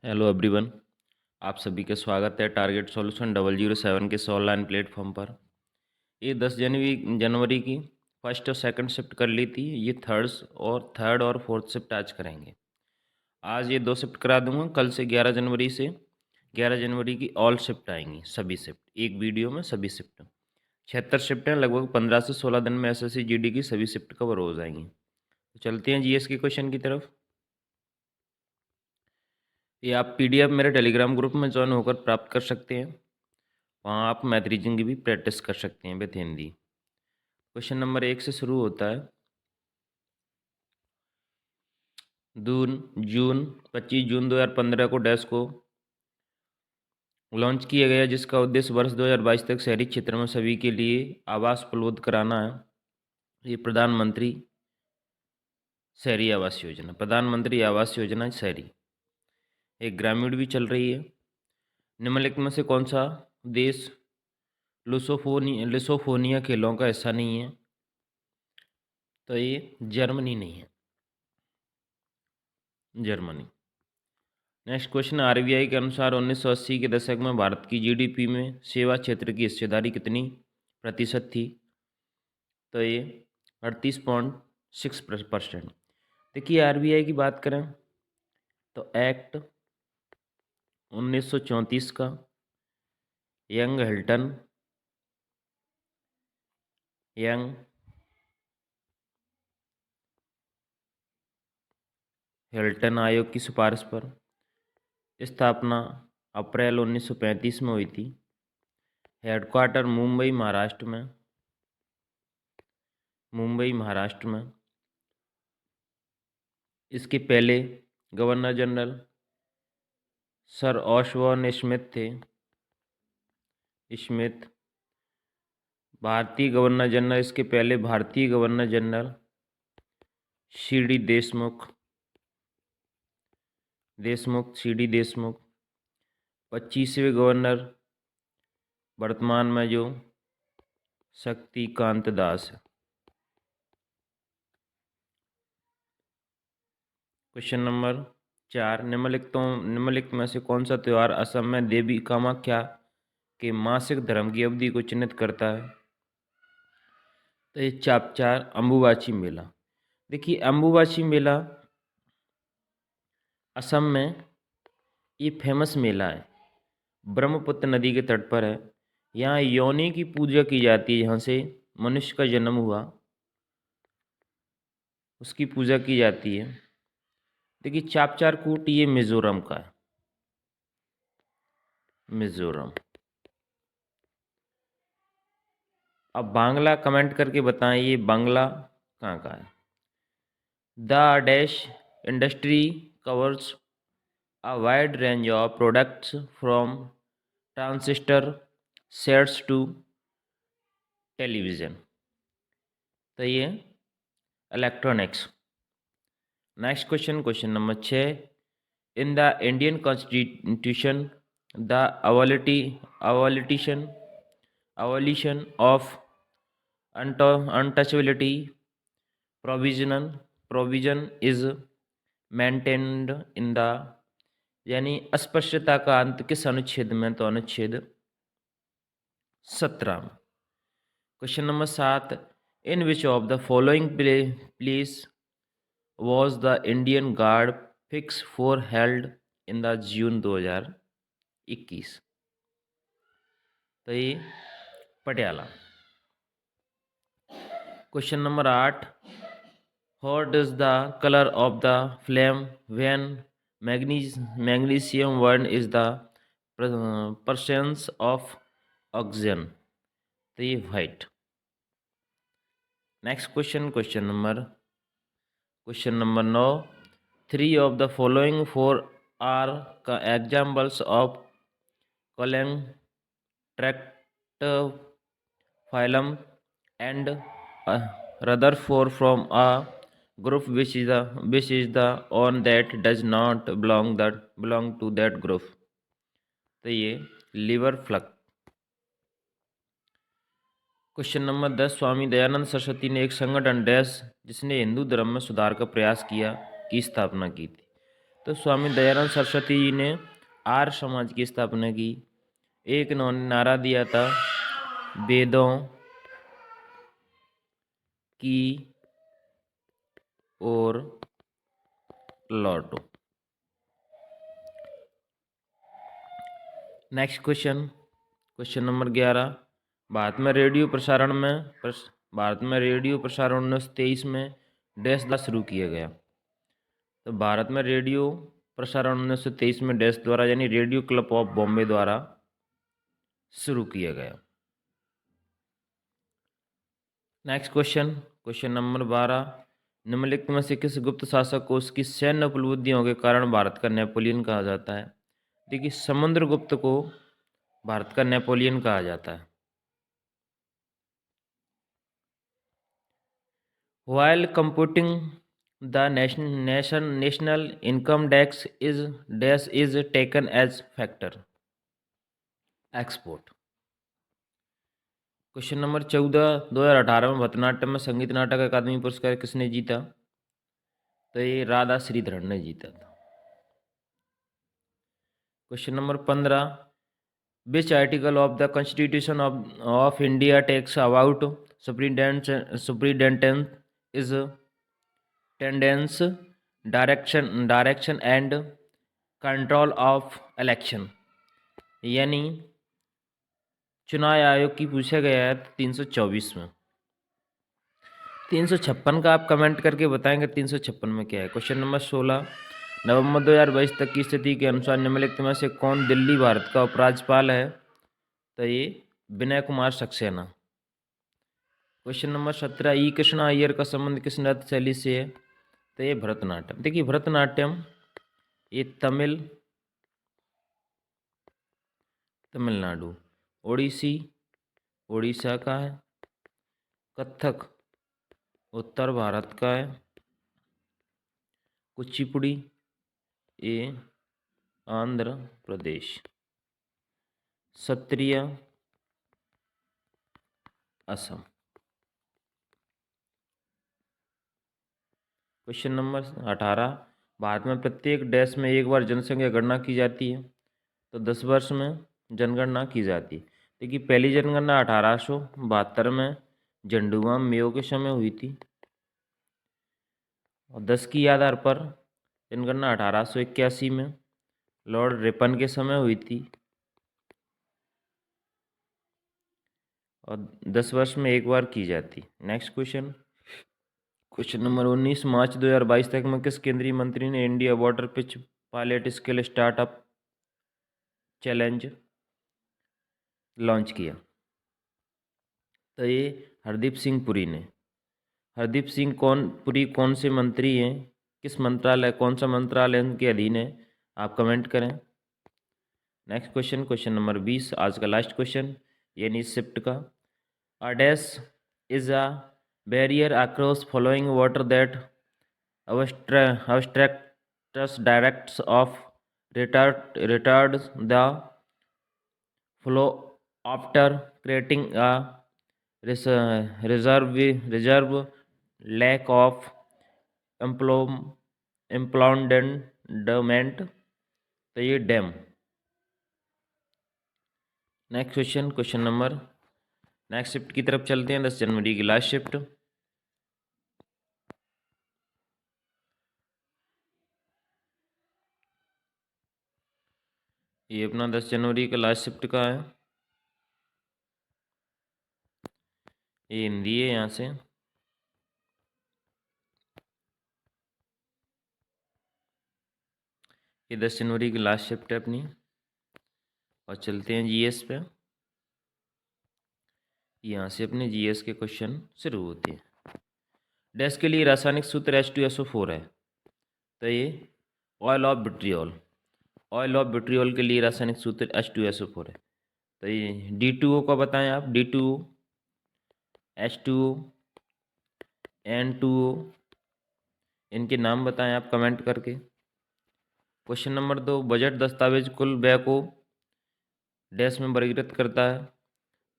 Hello everyone. आप सभी का स्वागत है टारगेट सॉल्यूशन 007 के इस ऑनलाइन प्लेटफॉर्म पर। ये 10 जनवरी जनवरी की फर्स्ट और सेकंड शिफ्ट कर ली थी। ये थर्ड और फोर्थ शिफ्ट आज करेंगे। आज ये 2 शिफ्ट करा दूंगा। कल से 11 जनवरी की ऑल शिफ्ट आएंगी, सभी शिफ्ट एक वीडियो में, सभी शिफ्ट 76 शिफ्ट हैं। लगभग 15 से 16 दिन में एसएससी जीडी की सभी शिफ्ट कवर हो जाएंगी। तो चलते हैं जीएस के क्वेश्चन की तरफ। ये आप पीडीएफ मेरे टेलीग्राम ग्रुप में ज्वाइन होकर प्राप्त कर सकते हैं। वहाँ आप मैथ रीजनिंग की भी प्रैक्टिस कर सकते हैं विथ हिंदी। क्वेश्चन नंबर 1 से शुरू होता है। जून 25 जून 2015 को डैश को लॉन्च किया गया, जिसका उद्देश्य वर्ष 2022 तक शहरी क्षेत्र में सभी के लिए आवास उपलब्ध कराना है। ये प्रधानमंत्री शहरी आवास योजना, प्रधानमंत्री आवास योजना शहरी। एक ग्रामीण भी चल रही है। निम्नलिखित में से कौन सा देश लुसोफोनिया खेलों का हिस्सा नहीं है? तो ये जर्मनी नहीं है, जर्मनी। नेक्स्ट क्वेश्चन, आरबीआई के अनुसार 1980 के दशक में भारत की जीडीपी में सेवा क्षेत्र की हिस्सेदारी कितनी प्रतिशत थी? तो ये 38.6%। देखिए, आरबीआई की बात करें तो एक्ट 1934 का यंग हिल्टन आयोग की सिफारिश पर स्थापना अप्रैल 1935 में हुई थी। हेडक्वार्टर मुंबई, महाराष्ट्र में। इसके पहले governor general sir Osborne Smith थे। भारतीय गवर्नर जनरल, इसके पहले भारतीय गवर्नर जनरल सी.डी. देशमुख। 25वें गवर्नर वर्तमान में जो शक्तिकांत दास है। क्वेश्चन नंबर 4, निम्नलिखित में से कौन सा त्यौहार असम में देवी कामाख्या के मासिक धर्म की अवधि को चिन्हित करता है? तो ये चापचार अम्बुबाची मेला। देखिए, अम्बुबाची मेला असम में ये फेमस मेला है। ब्रह्मपुत्र नदी के तट पर है। यहाँ योनि की पूजा की जाती है। यहाँ से मनुष्य का जन्म हुआ, उसकी पूजा की जाती है। देखिए, चापचार कूट ये मिजोरम का है, मिजोरम। अब बांग्ला कमेंट करके बताएं, ये बांग्ला कहाँ का है? The dash industry covers a wide range of products from transistor sets to television। तो ये electronics. Next question number 6, in the Indian constitution the abolition of untouchability provision is maintained in the, यानी अस्पृश्यता का अंत किस अनुच्छेद में? तो अनुच्छेद 17। Question number 7, in which of the following place was the Indian guard fix for held in the June 2021? तो ये Patiala. Question number 8, what is the colour of the flame when magnesium one is the presence of oxygen? तो ये white. Next question number 9, 3 of the following 4 are examples of coelenterate phylum and Rutherford from a group which is the on that does not belong to that group? तो ये liver flock. Question number 10, Swami Dayanand Saraswati ने एक संगठन dash जिसने हिंदू धर्म में सुधार का प्रयास किया की स्थापना की थी? तो स्वामी दयानंद सरस्वती जी ने आर्य समाज की स्थापना की। एक इन्होंने नारा दिया था, वेदों की ओर लौटो। Next question, question number 11। भारत में रेडियो प्रसारण 1923 में डैश द्वारा शुरू किया गया। तो भारत में रेडियो प्रसारण 1923 में डैश द्वारा यानी रेडियो क्लब ऑफ बॉम्बे द्वारा शुरू किया गया। Next question, question number 12। निम्नलिखित में से किस गुप्त शासक को उसकी सैन्य उपलब्धियों के कारण भारत का नेपोलियन कहा जाता है? देखिए, समुद्रगुप्त को भारत का नेपोलियन कहा जाता है। While computing the national income tax is taken as factor export। Question number 14। 2018 में भरतनाट्यम में संगीत नाटक अकादमी पुरस्कार किसने जीता? तो ये राधा श्रीधरन ने जीता था। Question number 15। Which article of the constitution of India takes about superintendence is टेंडेंस direction and control of election, यानी चुनाव आयोग की पूछा गया है 324 में। 356 का आप कमेंट करके बताएंगे 356 में क्या है। Question number 16। नवंबर 2022 तक की स्थिति के अनुसार निम्नलिखित में से कौन दिल्ली भारत का उपराज्यपाल है? तो ये विनय कुमार सक्सेना। Question number 17। ई कृष्णा अय्यर का संबंध किस नृत्य शैली से है? तो ये भरतनाट्यम। देखिए, भरतनाट्यम ये तमिलनाडु, ओडिसी उड़ीसा का है, कथक उत्तर भारत का है, कुचिपुड़ी ये आंध्र प्रदेश, सत्रिया असम। Question number 18। भारत में प्रत्येक देश में एक बार जनसंख्या गणना की जाती है, तो 10 वर्ष में जनगणना की जाती है। देखिए, पहली जनगणना 1872 में झंडुआ मेयो के समय हुई थी, और 10 की आधार पर जनगणना 1881 में लॉर्ड रिपन के समय हुई थी, और 10 वर्ष में एक बार की जाती। Next question, question number 19। मार्च 2022 तक में किस केंद्रीय मंत्री ने India water pitch pilot scale startup challenge launch किया? तो ये हरदीप सिंह पुरी ने। हरदीप सिंह पुरी कौन से मंत्री हैं? किस मंत्रालय, कौन सा मंत्रालय उनके अधीन है? आप कमेंट करें। नेक्स्ट क्वेश्चन, क्वेश्चन नंबर 20, आज का लास्ट क्वेश्चन यानी शिफ्ट का। A dash is a barrier across following water that obstructs directs of retards the flow after creating a reserve lack of employment, तो ये dam. Next question, question number, next shift की तरफ चलते हैं। 10 जनवरी की last shift. ये अपना 10 जनवरी का लास्ट शिफ्ट का है। ये हिंदी है, यहाँ से ये 10 जनवरी की लास्ट शिफ्ट है अपनी। और चलते हैं जीएस पे। यहाँ से अपने जीएस के क्वेश्चन शुरू होते हैं। डैश के लिए रासायनिक सूत्र H2SO4 है, तो ये oil of vitriol. Oil of vitriol के लिए रासायनिक सूत्र H2SO4 है, तो ये D2O का बताएं आप। D2O, H2O, N2O, इनके नाम बताएं आप कमेंट करके। क्वेश्चन नंबर 2, बजट दस्तावेज कुल व्यय को डैश में वर्गीकृत करता है,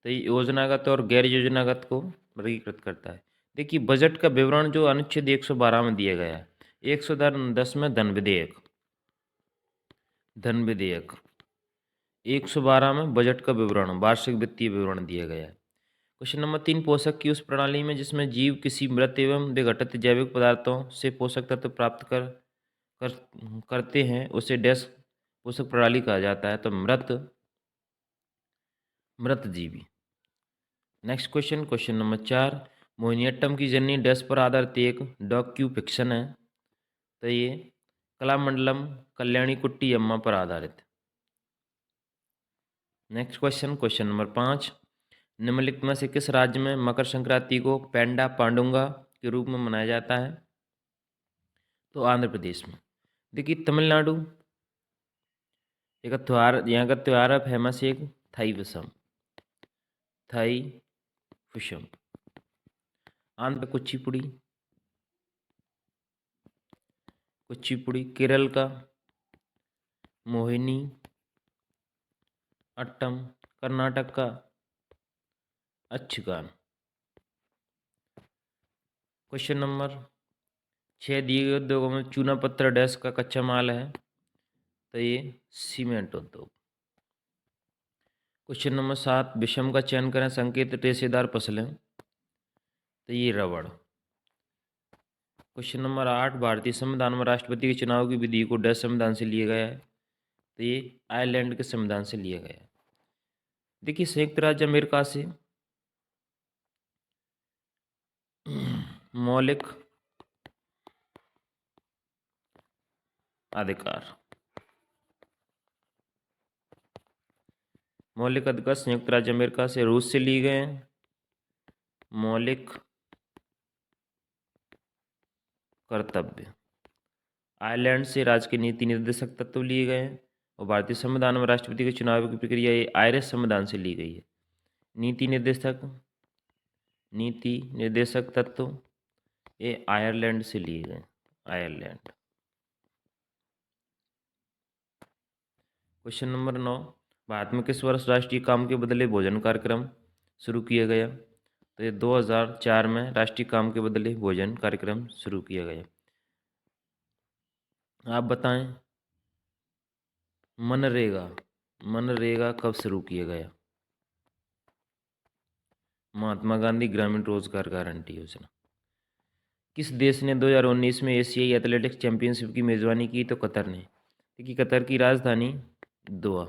तो ये योजनागत और गैर योजनागत को वर्गीकृत करता है। देखिए, बजट का विवरण जो अनुच्छेद 112 में दिया गया है, 110 में धन विधेयक, धन विधेयक। 112 में बजट का विवरण, वार्षिक वित्तीय विवरण दिया गया है। क्वेश्चन नंबर 3, पोषक की उस प्रणाली में जिसमें जीव किसी मृत एवं विघटित जैविक पदार्थों से पोषक तत्व प्राप्त कर करते हैं उसे डैश पोषक प्रणाली कहा जाता है, तो मृत जीवी। Next question, question number 4, Mohiniyattam की जननी डैश पर आधारित एक डॉक्यू फिक्शन है, तो ये कलामंडलम कल्याणी कुट्टी अम्मा पर आधारित। नेक्स्ट क्वेश्चन, क्वेश्चन नंबर 5, निम्नलिखित में से किस राज्य में मकर संक्रांति को पेंडा पांडुंगा के रूप में मनाया जाता है, तो आंध्र प्रदेश में। देखिए तमिलनाडु, एक त्यौहार, यहाँ का त्यौहार है फेमस एक थाई पुषम। आंध्र कुचिपुड़ी, केरल का मोहिनी अट्टम, कर्नाटक का अच्छगान। क्वेश्चन नंबर 6, दिए गए उद्योगों में चूना पत्थर डैश का कच्चा माल है, तो ये सीमेंट उद्योग। क्वेश्चन नंबर 7, विषम का चयन करें संकेत रेशेदार फसलें, तो ये रबड़। क्वेश्चन नंबर 8, भारतीय संविधान में राष्ट्रपति के चुनाव की विधि को डैश संविधान से लिया गया है, तो ये आयरलैंड के संविधान से लिया गया है। देखिए संयुक्त राज्य अमेरिका से मौलिक अधिकार संयुक्त राज्य अमेरिका से रूस से लिए गए हैं। मौलिक कर्तव्य आयरलैंड से राज्य के नीति निर्देशक तत्व लिए गए हैं। और भारतीय संविधान में राष्ट्रपति के चुनाव की प्रक्रिया ये आयरिश संविधान से ली गई है। नीति निर्देशक तत्व ये आयरलैंड से लिए गए। आयरलैंड। क्वेश्चन नंबर 9, भारत में किस वर्ष राष्ट्रीय काम के बदले भोजन कार्यक्रम शुरू किया गया, तो ये 2004 में राष्ट्रीय काम के बदले भोजन कार्यक्रम शुरू किया गया। आप बताएं मनरेगा कब शुरू किया गया। महात्मा गांधी ग्रामीण रोजगार गारंटी योजना। किस देश ने 2019 में एशियाई एथलेटिक्स चैंपियनशिप की मेजबानी की, तो कतर ने। देखिए कतर की राजधानी दोहा।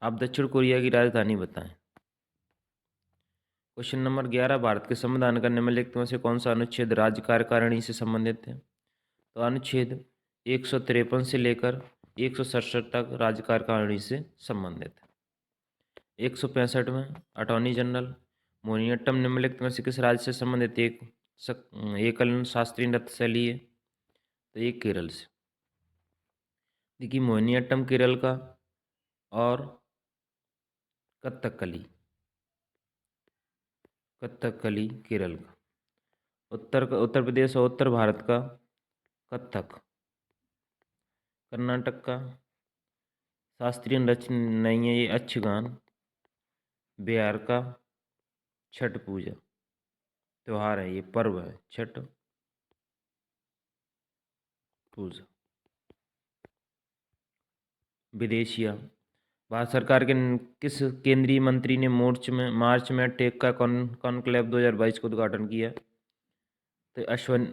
आप दक्षिण कोरिया की राजधानी बताएं। क्वेश्चन नंबर 11, भारत के संविधान का निम्नलिखित में से कौन सा अनुच्छेद राज्य कार्यकारिणी से संबंधित है, तो अनुच्छेद 153 से लेकर 167 तक राज्य कार्यकारिणी से संबंधित है। 165 में अटॉर्नी जनरल। मोहिनीअट्टम निम्नलिखित में से किस राज्य से संबंधित एक एकल शास्त्रीय नृत्य शैली है, तो ये केरल से। देखिए मोहिनीअट्टम केरल का और कथकली केरल का। उत्तर प्रदेश और उत्तर भारत का कथक। कर्नाटक का शास्त्रीय नृत्य नहीं है, ये अच्छगान। बिहार का छठ पूजा त्योहार है, ये पर्व है छठ पूजा। विदेशिया। भारत सरकार के किस केंद्रीय मंत्री ने मार्च में टेक का कॉन्क्लेव 2022 को उद्घाटन किया, तो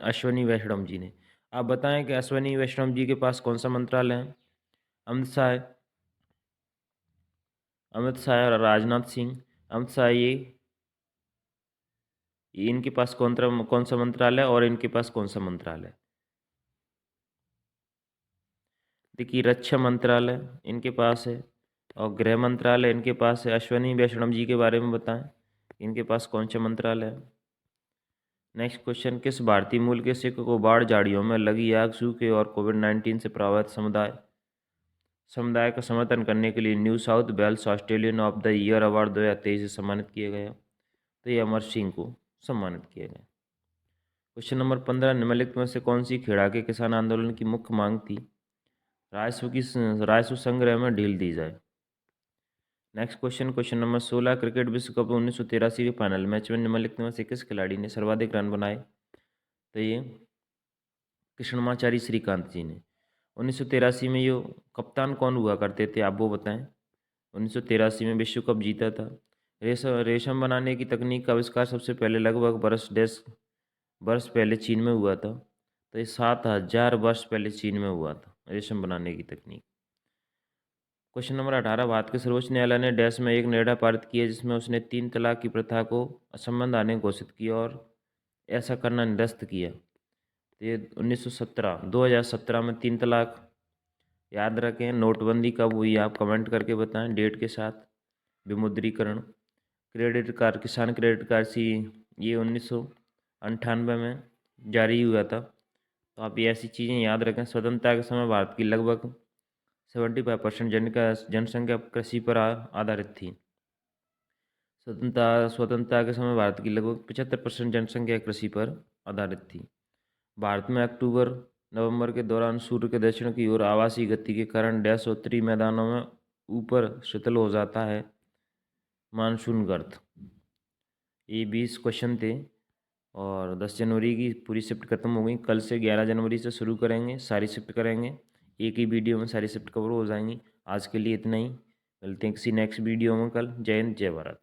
अश्वनी वैष्णव जी ने। आप बताएं कि अश्वनी वैष्णव जी के पास कौन सा मंत्रालय है। अमित शाह और राजनाथ सिंह। अमित शाह ये इनके पास कौन सा मंत्रालय और इनके पास कौन सा मंत्रालय। देखिए रक्षा मंत्रालय इनके पास है और गृह मंत्रालय इनके पास है। अश्वनी वैष्णव जी के बारे में बताएं, इनके पास कौन सा मंत्रालय है। नेक्स्ट क्वेश्चन, किस भारतीय मूल के सिख को बाढ़ झाड़ियों में लगी आग, सूखे और कोविड-19 से प्रभावित समुदाय का समर्थन करने के लिए New South Wales Australian of the year award 2023 से सम्मानित किया गया, तो ये अमर सिंह को सम्मानित किया गया। क्वेश्चन नंबर 15, निम्नलिखित में से कौन सी खेड़ा के किसान आंदोलन की मुख्य मांग थी, राजस्व संग्रह में ढील दी जाए। Next question, question number 16, cricket विश्व कप 1983 के फाइनल मैच में निम्नलिखित में से किस खिलाड़ी ने सर्वाधिक रन बनाए, तो ये कृष्णमाचारी श्रीकांत जी ने। 1983 में ये कप्तान कौन हुआ करते थे, आप वो बताएं। 1983 में विश्व कप जीता था। रेशम बनाने की तकनीक का आविष्कार सबसे पहले लगभग वर्ष पहले चीन में हुआ था। तो ये 7,000 वर्ष पहले चीन में हुआ था रेशम बनाने की तकनीक। क्वेश्चन नंबर 18, भारत के सर्वोच्च न्यायालय ने डैश में एक निर्णय पारित किया जिसमें उसने 3 तलाक की प्रथा को असंबद्ध आने घोषित किया और ऐसा करना निरस्त किया। तो ये 1917 2017 में 3 तलाक। याद रखें। नोटबंदी कब हुई आप कमेंट करके बताएं डेट के साथ। विमुद्रीकरण। क्रेडिट कार्ड, किसान क्रेडिट कार्ड सी, ये 1998 में जारी हुआ था। तो आप ये ऐसी चीज़ें याद रखें। स्वतंत्रता के समय भारत की लगभग 75% जनसंख्या कृषि पर आधारित थी। स्वतंत्रता के समय भारत की लगभग 75% जनसंख्या कृषि पर आधारित थी। भारत में अक्टूबर नवंबर के दौरान सूर्य के दक्षिण की ओर आवासीय गति के कारण डैश उत्तरी मैदानों में ऊपर शीतल हो जाता है। मानसून गर्त। ये 20 क्वेश्चन थे और 10 जनवरी की पूरी शिफ्ट खत्म हो गई। कल से 11 जनवरी से शुरू करेंगे, सारी शिफ्ट करेंगे। एक ही वीडियो में सारी शिफ्ट कवर हो जाएंगी। आज के लिए इतना ही। मिलते हैं किसी नेक्स्ट वीडियो में कल। जय हिंद, जय भारत।